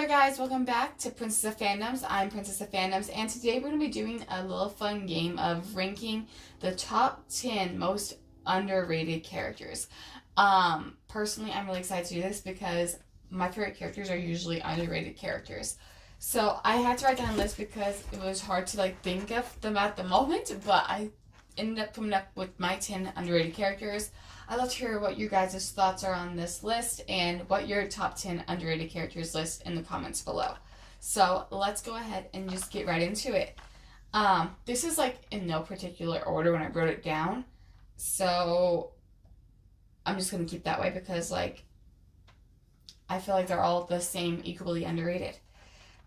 guys, welcome back to Princess of Fandoms. I'm Princess of Fandoms, and today we're going to be doing a little fun game of ranking the top 10 most underrated characters. Personally, I'm really excited to do this because my favorite characters are usually underrated characters. So I had to write down a list because it was hard to think of them at the moment, but I ended up coming up with my 10 underrated characters. I'd love to hear what your guys' thoughts are on this list and what your top 10 underrated characters list in the comments below. So let's go ahead and just get right into it. This is in no particular order when I wrote it down. So I'm just going to keep that way because I feel like they're all the same, equally underrated.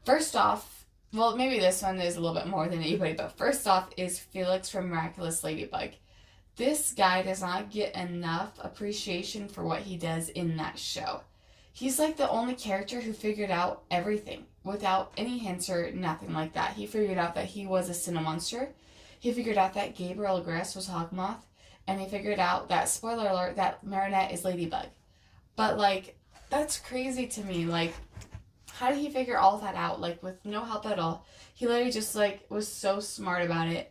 First off, well, maybe this one is a little bit more than anybody, but first off is Felix from Miraculous Ladybug. This guy does not get enough appreciation for what he does in that show. He's the only character who figured out everything without any hints or nothing like that. He figured out that he was a Cinemonster. He figured out that Gabriel Gress was Hawkmoth. And he figured out that, spoiler alert, that Marinette is Ladybug. But that's crazy to me. How did he figure all that out? With no help at all. He literally just was so smart about it.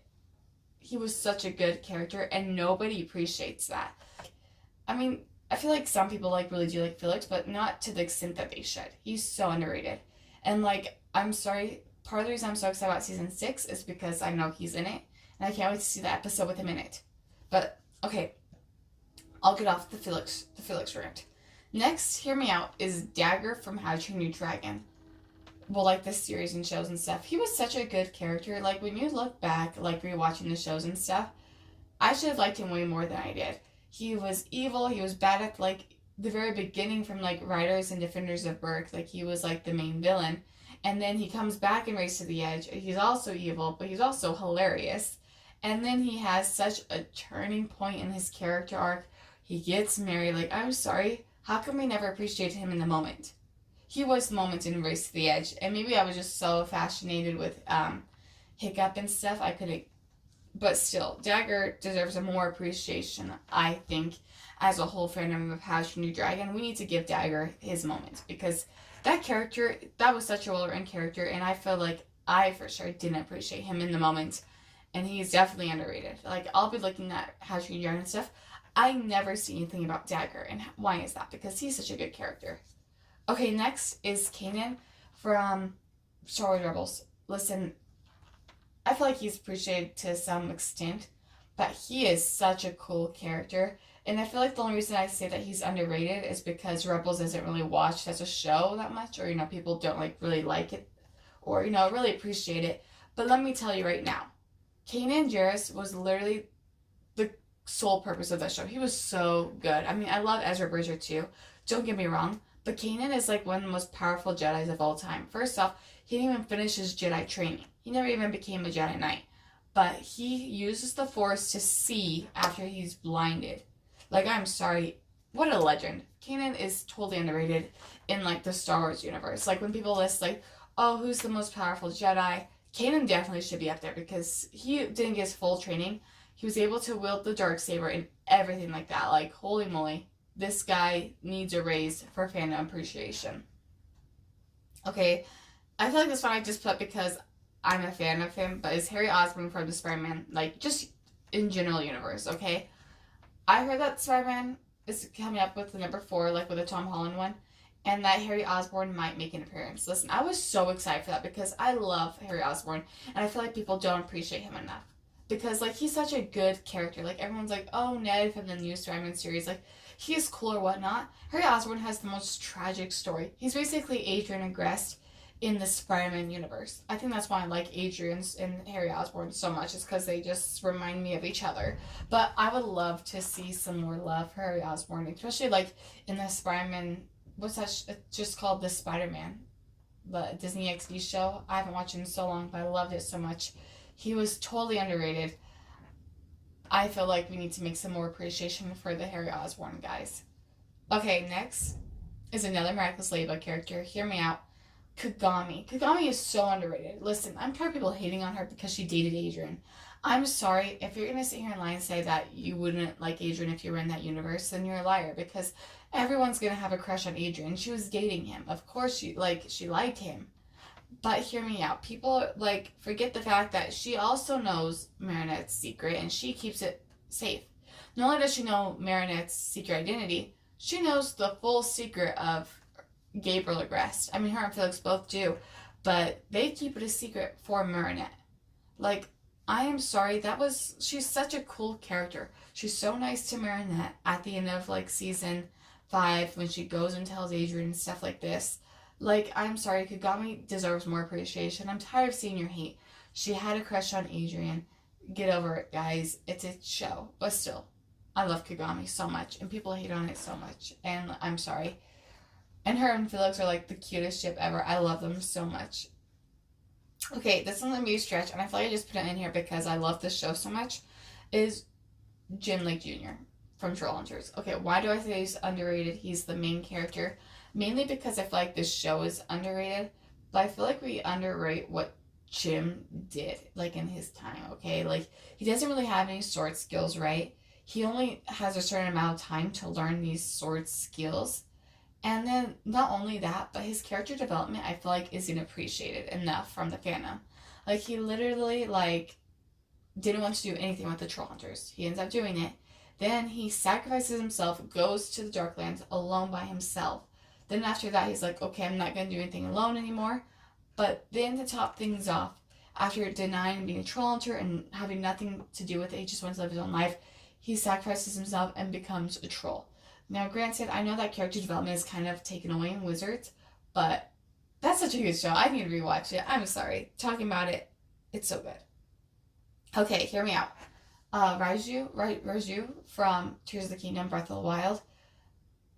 He was such a good character, and nobody appreciates that. I mean, I feel like some people really do like Felix, but not to the extent that they should. He's so underrated. And I'm sorry, part of the reason I'm so excited about season 6 is because I know he's in it, and I can't wait to see the episode with him in it. But okay, I'll get off the Felix rant. Next, hear me out, is Dagger from How to Train Your Dragon. Well, this series and shows and stuff. He was such a good character. When you look back, rewatching the shows and stuff, I should have liked him way more than I did. He was evil. He was bad at, the very beginning from, Riders and Defenders of Berk. He was, the main villain. And then he comes back in Race to the Edge. He's also evil, but he's also hilarious. And then he has such a turning point in his character arc. He gets married. I'm sorry. How come we never appreciated him in the moment? He was the moment in Race to the Edge, and maybe I was just so fascinated with Hiccup and stuff, I couldn't, but still, Dagger deserves a more appreciation, I think, as a whole fandom of How to Train Your Dragon. We need to give Dagger his moment, because that character, that was such a well-written character, and I feel like I, for sure, didn't appreciate him in the moment, and he's definitely underrated. I'll be looking at How to Train Your Dragon and stuff, I never see anything about Dagger, and why is that? Because he's such a good character. Okay, next is Kanan from Star Wars Rebels. Listen, I feel like he's appreciated to some extent, but he is such a cool character. And I feel like the only reason I say that he's underrated is because Rebels isn't really watched as a show that much, or, people don't really like it, or, really appreciate it. But let me tell you right now, Kanan Jarrus was literally the sole purpose of that show. He was so good. I mean, I love Ezra Bridger too. Don't get me wrong. But Kanan is one of the most powerful Jedis of all time. First off, he didn't even finish his Jedi training. He never even became a Jedi Knight. But he uses the Force to see after he's blinded. I'm sorry. What a legend. Kanan is totally underrated in the Star Wars universe. When people list oh, who's the most powerful Jedi? Kanan definitely should be up there because he didn't get his full training. He was able to wield the Darksaber and everything like that. Holy moly. This guy needs a raise for fandom appreciation. Okay, I feel like this one I just put because I'm a fan of him, but it's Harry Osborn from the Spider-Man, just in general universe, okay? I heard that Spider-Man is coming up with the number 4, with the Tom Holland one, and that Harry Osborn might make an appearance. Listen, I was so excited for that because I love Harry Osborn, and I feel like people don't appreciate him enough. Because, he's such a good character. Everyone's oh, Ned from the new Spider-Man series, he is cool or whatnot. Harry Osborn has the most tragic story. He's basically Adrian Agreste in the Spider-Man universe. I think that's why I like Adrian's and Harry Osborn so much, is because they just remind me of each other. But I would love to see some more love for Harry Osborn, especially in the Spider-Man, what's that just called, The Spider-Man, the Disney XD show. I haven't watched it in so long, but I loved it so much. He was totally underrated. I feel like we need to make some more appreciation for the Harry Osborn guys. Okay, next is another Miraculous Ladybug character. Hear me out. Kagami. Kagami is so underrated. Listen, I'm tired of people hating on her because she dated Adrian. I'm sorry, if you're gonna sit here and lie and say that you wouldn't like Adrian if you were in that universe, then you're a liar because everyone's gonna have a crush on Adrian. She was dating him. Of course she liked him. But hear me out. People like forget the fact that she also knows Marinette's secret and she keeps it safe. Not only does she know Marinette's secret identity, she knows the full secret of Gabriel Agreste. I mean, her and Felix both do, but they keep it a secret for Marinette. Like, I am sorry, she's such a cool character. She's so nice to Marinette at the end of, like, season 5 when she goes and tells Adrian and stuff like this. Like, I'm sorry, Kagami deserves more appreciation. I'm tired of seeing your hate. She had a crush on Adrian. Get over it, guys. It's a show. But still, I love Kagami so much, and people hate on it so much, and I'm sorry. And her and Felix are like the cutest ship ever. I love them so much. Okay, this one's gonna be a stretch, and I feel like I just put it in here because I love this show so much, is Jim Lake Jr. from Troll Hunters. Okay, why do I say he's underrated? He's the main character. Mainly because I feel like this show is underrated, but I feel like we underrate what Jim did, like, in his time, okay? Like, he doesn't really have any sword skills, right? He only has a certain amount of time to learn these sword skills. And then, not only that, but his character development, I feel like, isn't appreciated enough from the fandom. Like, he literally, like, didn't want to do anything with the Troll Hunters. He ends up doing it. Then he sacrifices himself, goes to the Darklands alone by himself. Then after that, he's like, okay, I'm not going to do anything alone anymore. But then to top things off, after denying being a troll hunter and having nothing to do with it, he just wants to live his own life, he sacrifices himself and becomes a troll. Now, granted, I know that character development is kind of taken away in Wizards, but that's such a good show. I need to rewatch it. I'm sorry. Talking about it, it's so good. Okay, hear me out. Raju from Tears of the Kingdom, Breath of the Wild.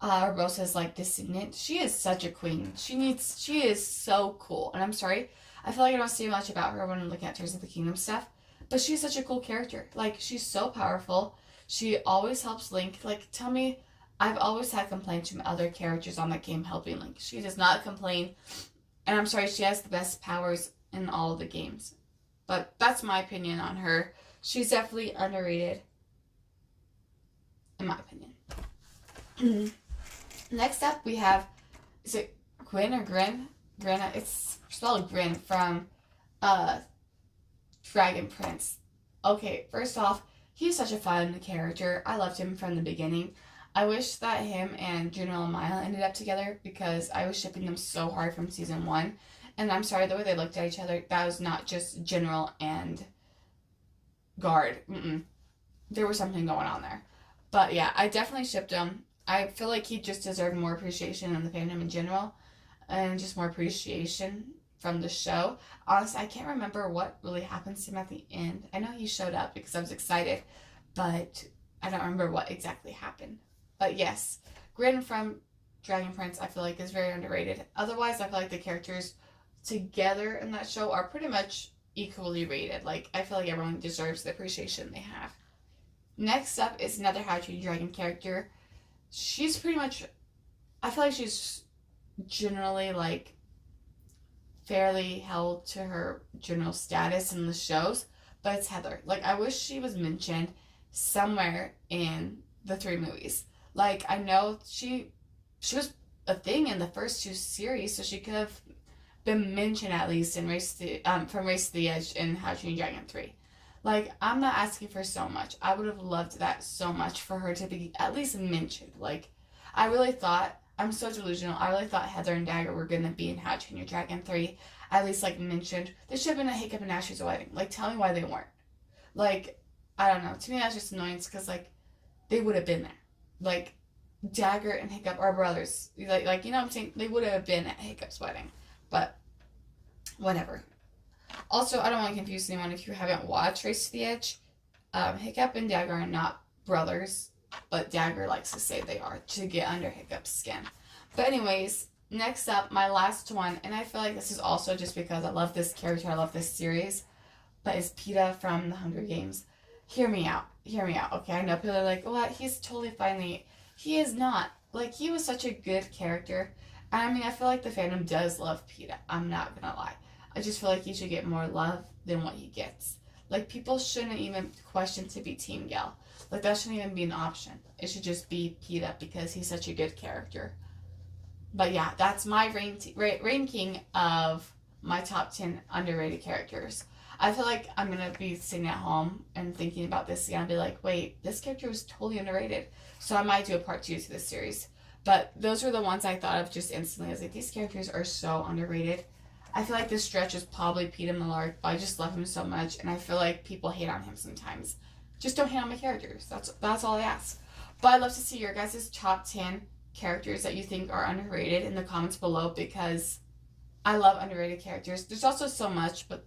Rosa's like descendant. She is such a queen. She is so cool. And I'm sorry, I feel like I don't see much about her when I'm looking at Tears of the Kingdom stuff. But she's such a cool character. Like, she's so powerful. She always helps Link. Like, tell me, I've always had complaints from other characters on that game helping Link. She does not complain. And I'm sorry, she has the best powers in all of the games. But that's my opinion on her. She's definitely underrated. In my opinion. Next up, we have, is it Gwyn or Grin? Grin, it's spelled Grin from Dragon Prince. Okay, first off, he's such a fun character. I loved him from the beginning. I wish that him and Juno and Maya ended up together because I was shipping them so hard from season 1. And I'm sorry, the way they looked at each other, that was not just General and Guard. There was something going on there. But yeah, I definitely shipped them. I feel like he just deserved more appreciation in the fandom in general, and just more appreciation from the show. Honestly, I can't remember what really happens to him at the end. I know he showed up because I was excited, but I don't remember what exactly happened. But yes, Grin from Dragon Prince, I feel like, is very underrated. Otherwise, I feel like the characters together in that show are pretty much equally rated. Like, I feel like everyone deserves the appreciation they have. Next up is another How to Train Your Dragon character. She's pretty much, I feel like she's generally, like, fairly held to her general status in the shows, but it's Heather. Like, I wish she was mentioned somewhere in the 3 movies. Like, I know she was a thing in the first 2 series, so she could have been mentioned at least in from Race to the Edge in How to Train Your Dragon 3. Like, I'm not asking for so much. I would have loved that so much for her to be at least mentioned. Like, I really thought, I'm so delusional, I really thought Heather and Dagger were going to be in How to Train Your Dragon 3, at least, like, mentioned. There should have been a Hiccup and Ashley's wedding. Like, tell me why they weren't. Like, I don't know. To me, that's just annoying because, like, they would have been there. Like, Dagger and Hiccup are brothers. Like, you know what I'm saying? They would have been at Hiccup's wedding. But, whatever. Also, I don't want to confuse anyone if you haven't watched Race to the Edge. Hiccup and Dagger are not brothers, but Dagger likes to say they are to get under Hiccup's skin. But anyways, next up, my last one, and I feel like this is also just because I love this character, I love this series, but it's Peeta from The Hunger Games. Hear me out, okay? I know people are like, what? He's totally fine. He is not. Like, he was such a good character. I mean, I feel like the fandom does love PETA. I'm not gonna lie. I just feel like he should get more love than what he gets. Like, people shouldn't even question to be Team Gal. Like, that shouldn't even be an option. It should just be PETA because he's such a good character. But yeah, that's my ranking of my top 10 underrated characters. I feel like I'm going to be sitting at home and thinking about this again and be like, wait, this character was totally underrated. So I might do a part 2 to this series. But those were the ones I thought of just instantly. I was like, these characters are so underrated. I feel like this stretch is probably Peeta Mellark, but I just love him so much, and I feel like people hate on him sometimes. Just don't hate on my characters. That's all I ask. But I'd love to see your guys' top 10 characters that you think are underrated in the comments below, because I love underrated characters. There's also so much, but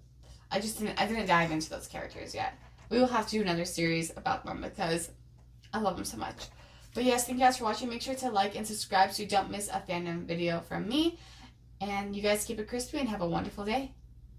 I didn't dive into those characters yet. We will have to do another series about them because I love them so much. But yes, thank you guys for watching. Make sure to like and subscribe so you don't miss a fandom video from me. And you guys keep it crispy and have a wonderful day.